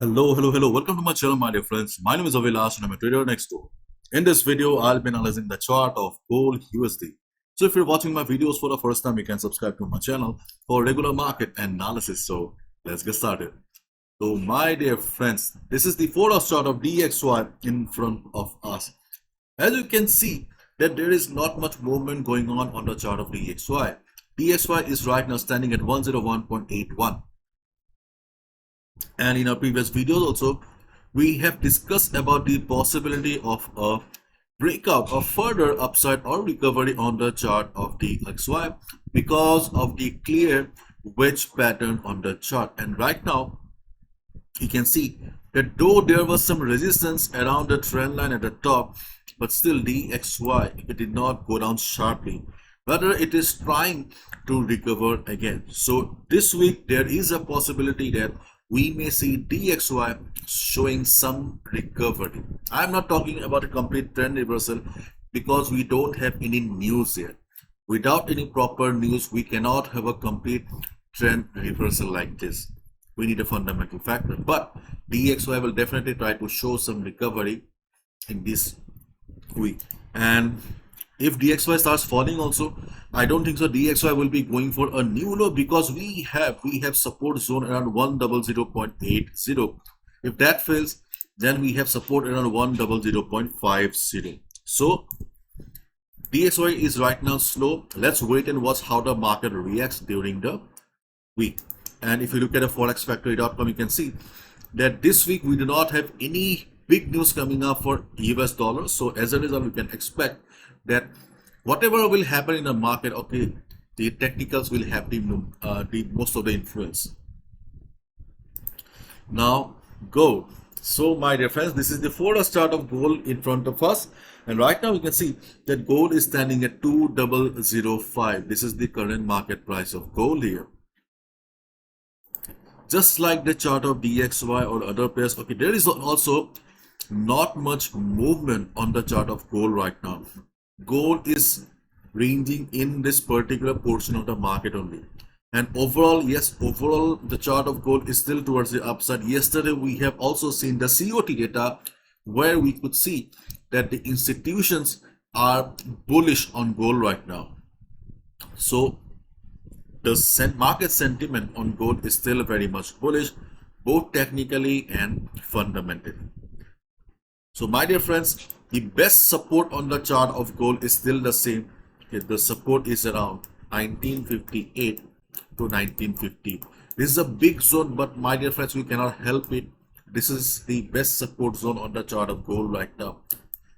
Hello. Welcome to my channel, my dear friends. My name is Avilash and I'm a trader next door. In this video, I'll be analyzing the chart of gold USD. So if you're watching my videos for the first time, you can subscribe to my channel for regular market analysis. So let's get started. So my dear friends, this is the 4-hour chart of DXY in front of us. As you can see that there is not much movement going on the chart of DXY. DXY is right now standing at 101.81. And in our previous videos also, we have discussed about the possibility of a breakout or further upside or recovery on the chart of the XY because of the clear wedge pattern on the chart. And right now, you can see that though there was some resistance around the trend line at the top, but still DXY, it did not go down sharply. Rather, it is trying to recover again. So this week, there is a possibility that we may see DXY showing some recovery. I'm not talking about a complete trend reversal because we don't have any news yet. Without any proper news, we cannot have a complete trend reversal like this. We need a fundamental factor. But DXY will definitely try to show some recovery in this week. And if DXY starts falling also, I don't think so DXY will be going for a new low because we have support zone around 100.80. If that fails, then we have support around 100.50. So DXY is right now slow. Let's wait and watch how the market reacts during the week. And if you look at the forexfactory.com, you can see that this week we do not have any big news coming up for US dollars. So as a result, we can expect that whatever will happen in the market, okay, the technicals will have the most of the influence. Now gold. So my dear friends, this is the 4-hour chart of gold in front of us, and right now you can see that gold is standing at 2005. This is the current market price of gold here. Just like the chart of DXY or other pairs, okay, there is also not much movement on the chart of gold right now. Gold is ranging in this particular portion of the market only. And overall, yes, overall, the chart of gold is still towards the upside. Yesterday, we have also seen the COT data where we could see that the institutions are bullish on gold right now. So the market sentiment on gold is still very much bullish, both technically and fundamentally. So my dear friends, the best support on the chart of gold is still the same. Okay, the support is around 1958 to 1950. This is a big zone, but my dear friends, we cannot help it. This is the best support zone on the chart of gold right now.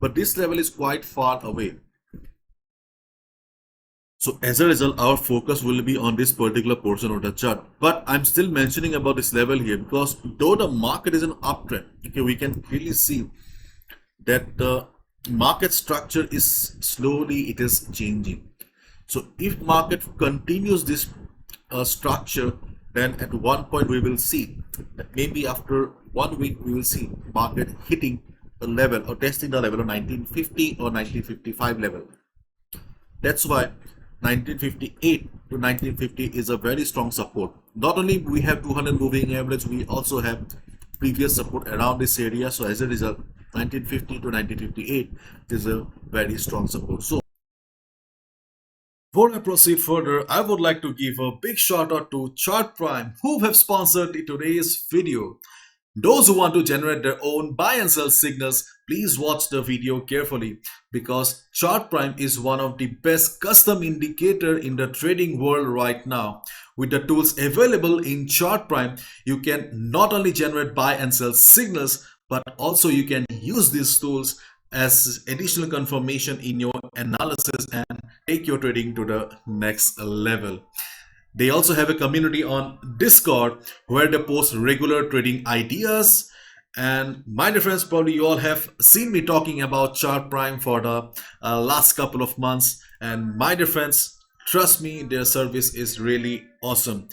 But this level is quite far away. So as a result, our focus will be on this particular portion of the chart. But I'm still mentioning about this level here because though the market is an uptrend, okay, we can clearly see that the market structure is slowly changing. So if market continues this structure, then at one point we will see that maybe after 1 week we will see market hitting the level or testing the level of 1950 or 1955 level. That's why 1958 to 1950 is a very strong support. Not only we have 200 moving average, we also have previous support around this area. So as a result, 1950 to 1958 is a very strong support. So before I proceed further, I would like to give a big shout out to Chart Prime who have sponsored today's video. Those who want to generate their own buy and sell signals, please watch the video carefully because Chart Prime is one of the best custom indicator in the trading world right now. With the tools available in Chart Prime, you can not only generate buy and sell signals, but also you can use these tools as additional confirmation in your analysis and take your trading to the next level. They also have a community on Discord where they post regular trading ideas. And my dear friends, probably you all have seen me talking about Chart Prime for the last couple of months. And my dear friends, trust me, their service is really awesome.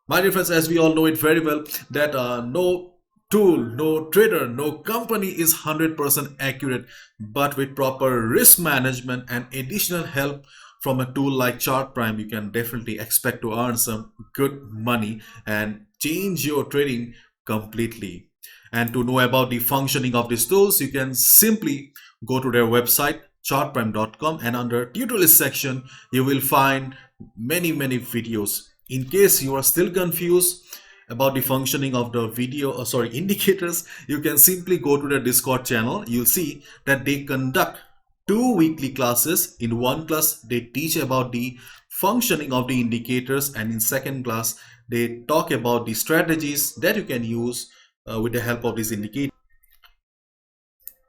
My dear friends, as we all know it very well, that no tool, no trader, no company is 100% accurate, but with proper risk management and additional help from a tool like Chart Prime, you can definitely expect to earn some good money and change your trading completely. And to know about the functioning of these tools, you can simply go to their website chartprime.com, and under tutorial section you will find many videos. In case you are still confused about the functioning of the indicators, you can simply go to the Discord channel. You'll see that they conduct 2 weekly classes. In one class they teach about the functioning of the indicators, and in second class they talk about the strategies that you can use with the help of these indicators.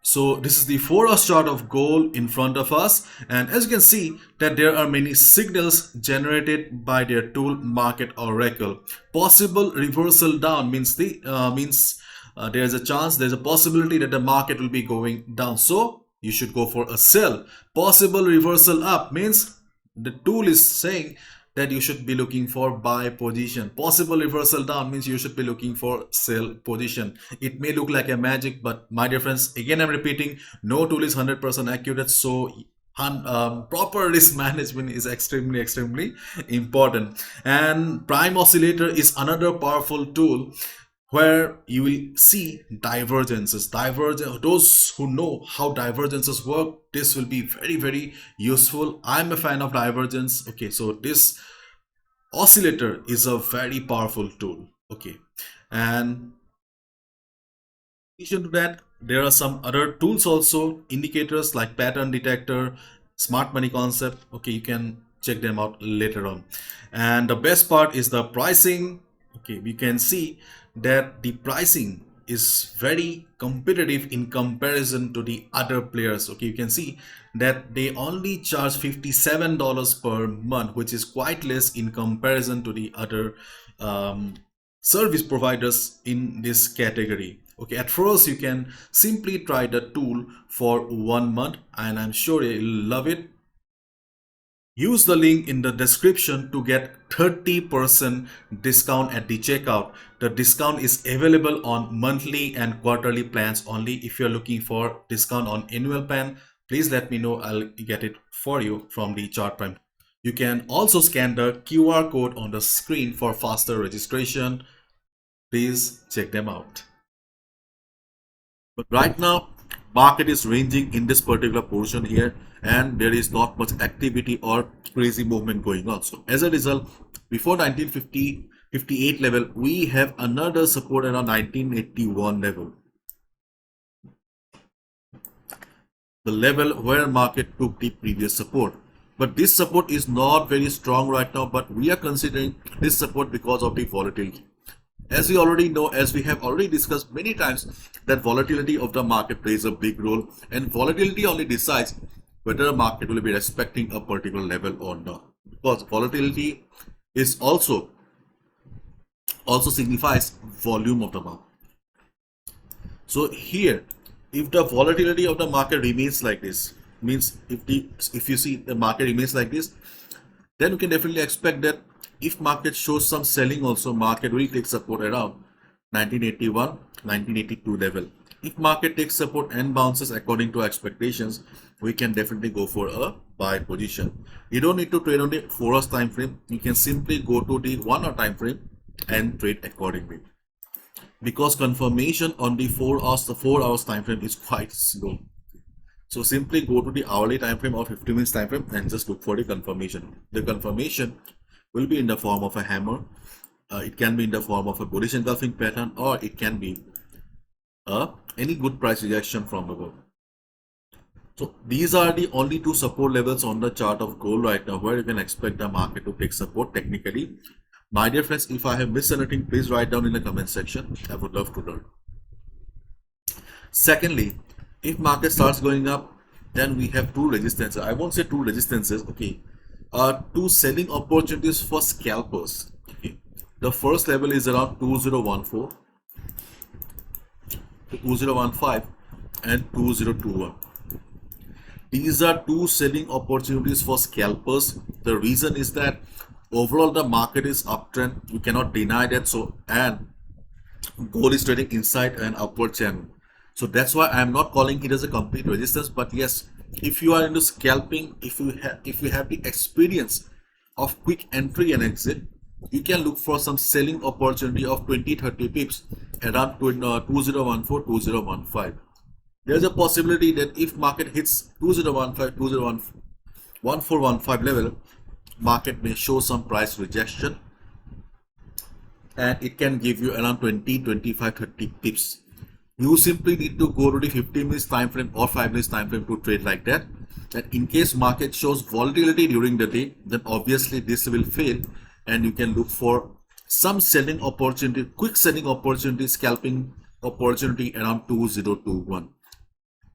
So this is the 4-hour chart of gold in front of us, and as you can see that there are many signals generated by their tool market oracle. Possible reversal down means there's a possibility that the market will be going down, so you should go for a sell. Possible reversal up means the tool is saying that you should be looking for buy position. Possible reversal down means you should be looking for sell position. It may look like a magic, but my dear friends, again I'm repeating, no tool is 100% accurate, so proper risk management is extremely important. And prime oscillator is another powerful tool where you will see divergences. Those who know how divergences work, this will be very useful. I'm a fan of divergence. Okay, so this oscillator is a very powerful tool. Okay, and in addition to that, there are some other tools also, indicators like pattern detector, smart money concept. Okay, you can check them out later on. And the best part is the pricing. Okay, we can see that the pricing is very competitive in comparison to the other players. Okay, you can see that they only charge $57 per month, which is quite less in comparison to the other service providers in this category. Okay, at first you can simply try the tool for 1 month, and I'm sure you'll love it. Use the link in the description to get 30% discount at the checkout. The discount is available on monthly and quarterly plans only. If you're looking for discount on annual plan, please let me know. I'll get it for you from the Chart Prime. You can also scan the QR code on the screen for faster registration. Please check them out. But right now, market is ranging in this particular portion here, and there is not much activity or crazy movement going on. So as a result, before 1958 level, we have another support around 1981 level, the level where market took the previous support. But this support is not very strong right now, but we are considering this support because of the volatility. As we already know, as we have already discussed many times, that volatility of the market plays a big role, and volatility only decides whether a market will be respecting a particular level or not, because volatility is also signifies volume of the market. So here, if the volatility of the market remains like this, means if you see the market remains like this, then you can definitely expect that if market shows some selling also, market will take support around 1981, 1982 level. If market takes support and bounces according to expectations, we can definitely go for a buy position. You don't need to trade on the 4 hours time frame. You can simply go to the 1 hour time frame and trade accordingly, because confirmation on the 4 hours time frame is quite slow. So simply go to the hourly time frame or 50 minutes time frame and just look for the confirmation. The confirmation will be in the form of a hammer. It can be in the form of a bullish engulfing pattern, or it can be any good price rejection from above. So these are the only 2 support levels on the chart of gold right now where you can expect the market to take support technically. My dear friends, if I have missed anything, please write down in the comment section. I would love to learn. Secondly, if market starts going up, then we have 2 resistances. I won't say 2 resistances, okay. 2 selling opportunities for scalpers. Okay. The first level is around 2014, 2015 and 2021. These are 2 selling opportunities for scalpers. The reason is that overall the market is uptrend. You cannot deny that. So, and gold is trading inside an upward channel. So that's why I am not calling it as a complete resistance. But yes, if you are into scalping, if you have the experience of quick entry and exit, you can look for some selling opportunity of 20-30 pips around 2014, 2015. There's a possibility that if market hits 2015, 1415 level, market may show some price rejection, and it can give you around 20, 25, 30 pips. You simply need to go to the 15 minutes time frame or 5 minutes time frame to trade like that. And in case market shows volatility during the day, then obviously this will fail, and you can look for some selling opportunity, quick selling opportunity, scalping opportunity around 2021.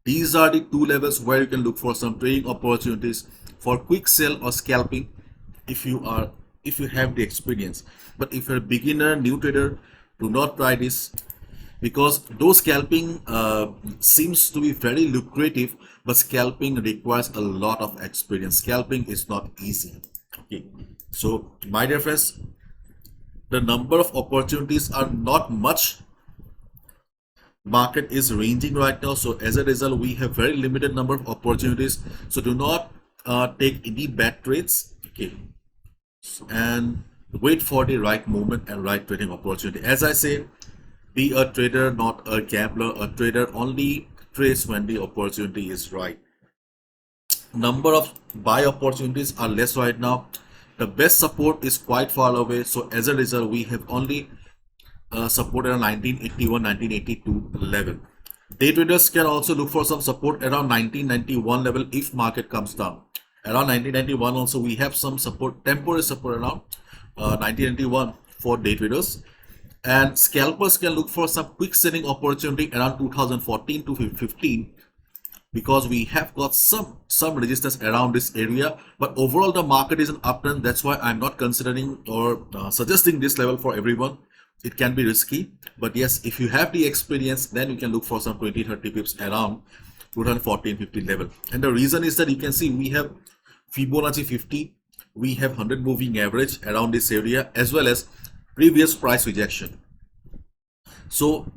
These are the two levels where you can look for some trading opportunities for quick sell or scalping if you have the experience. But if you're a beginner, new trader, do not try this, because though scalping seems to be very lucrative, but scalping requires a lot of experience. Scalping is not easy. Okay, so my dear friends, the number of opportunities are not much. Market is ranging right now, so as a result we have very limited number of opportunities. So do not take any bad trades. Okay, and wait for the right moment and right trading opportunity. As I say, be a trader, not a gambler. A trader only trades when the opportunity is right. Number of buy opportunities are less right now. The best support is quite far away, so as a result we have only support around 1981, 1982 level. Day traders can also look for some support around 1991 level if market comes down. Around 1991 also we have some support, temporary support around 1991 for day traders. And scalpers can look for some quick selling opportunity around 2014 to 15, because we have got some resistance around this area. But overall the market is an uptrend. That's why I'm not considering or suggesting this level for everyone. It can be risky, but yes, if you have the experience, then you can look for some 20-30 pips around 2014-15 level. And the reason is that you can see we have Fibonacci 50, we have 100 moving average around this area, as well as previous price rejection. So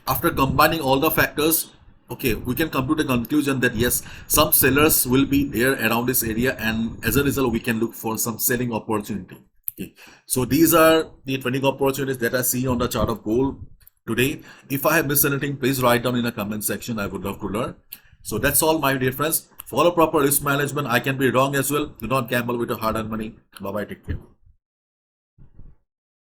after combining all the factors, okay, we can come to the conclusion that yes, some sellers will be there around this area, and as a result we can look for some selling opportunity. Okay, so these are the trading opportunities that I see on the chart of gold today. If I have missed anything, please write down in the comment section. I would love to learn. So that's all, my dear friends. Follow proper risk management. I can be wrong as well. Do not gamble with your hard-earned money. Bye bye. Take care.